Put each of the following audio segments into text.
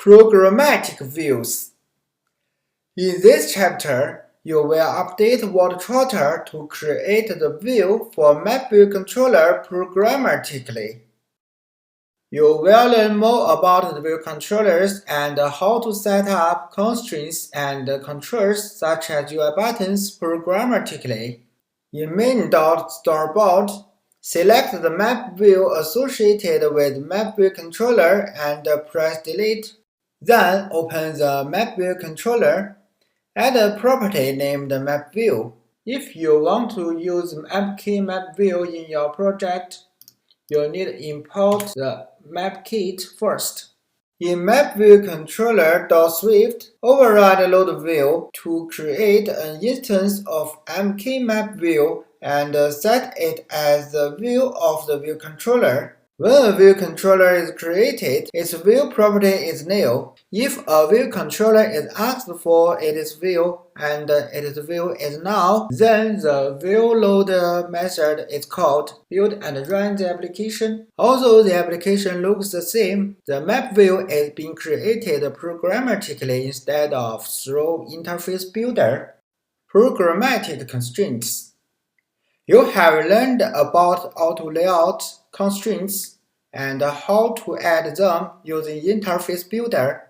Programmatic views. In this chapter, you will update WordTrotter to create the view for MapView controller programmatically. You will learn more about the view controllers and how to set up constraints and controls such as UI buttons programmatically. In main.storyboard, select the map view associated with MapView controller and press delete. Then open the MapView controller. Add a property named MapView. If you want to use AppKey MapView in your project, you'll need to import the MapKit first. In MapView controller.swift, override load view to create an instance of AppKey MapView and set it as the view of the view controller. When a view controller is created, its view property is nil. If a view controller is asked for its view and its view is null, then the view loader method is called. Build and run the application. Although the application looks the same, the map view is being created programmatically instead of through Interface Builder. Programmatic constraints. You have learned about auto layout constraints and how to add them using Interface Builder.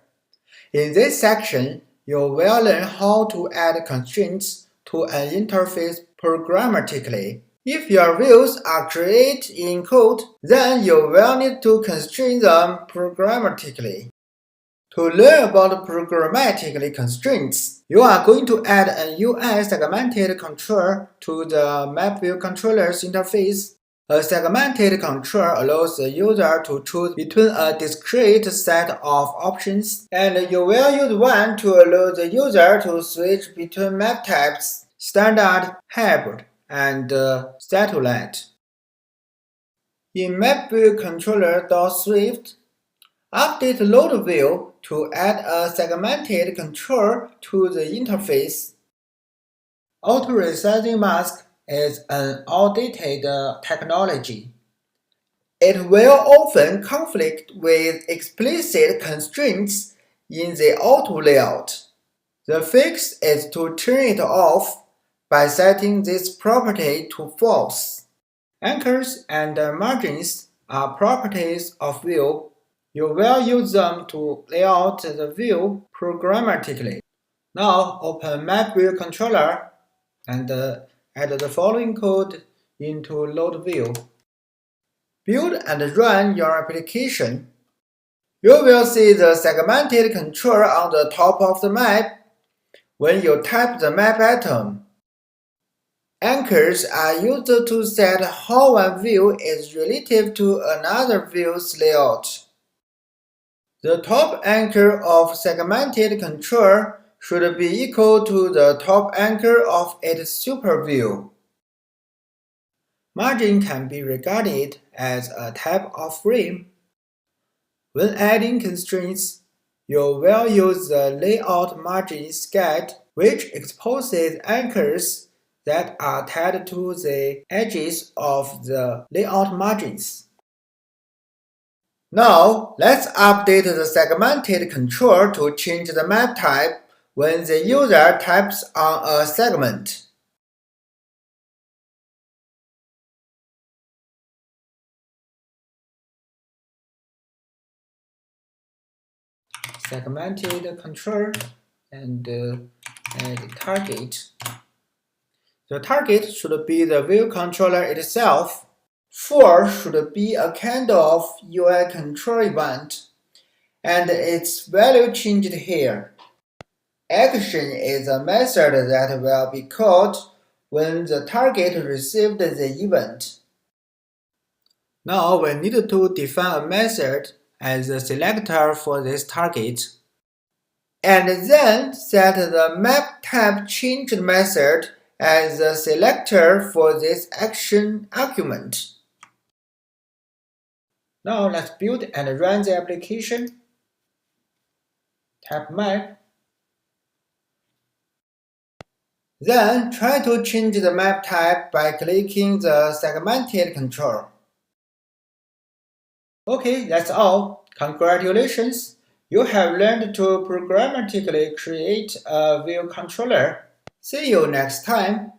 In this section, you will learn how to add constraints to an interface programmatically. If your views are created in code, then you will need to constrain them programmatically. To learn about programmatically constraints, you are going to add an UI segmented control to the MapView controller's interface. A segmented control allows the user to choose between a discrete set of options, and you will use one to allow the user to switch between map types, standard, hybrid, and satellite. In MapView controller.swift, update load view to add a segmented control to the interface. Auto-resizing mask is an outdated technology. It will often conflict with explicit constraints in the auto layout. The fix is to turn it off by setting this property to false. Anchors and margins are properties of view. You will use them to lay out the view programmatically. Now open MapView controller and add the following code into load view. Build and run your application. You will see the segmented control on the top of the map when you type the map item. Anchors are used to set how one view is relative to another view's layout. The top anchor of segmented control should be equal to the top anchor of its superview. Margin can be regarded as a type of frame. When adding constraints, you will use the layout margins guide, which exposes anchors that are tied to the edges of the layout margins. Now, let's update the segmented control to change the map type when the user types on a segment. Segmented control and add target. The target should be the view controller itself. For should be a kind of UI control event, and its value changed here. Action is a method that will be called when the target received the event. Now we need to define a method as a selector for this target, and then set the map type changed method as the selector for this action argument. Now let's build and run the application. Type map. Then try to change the map type by clicking the segmented control. Okay, that's all. Congratulations! You have learned to programmatically create a view controller. See you next time.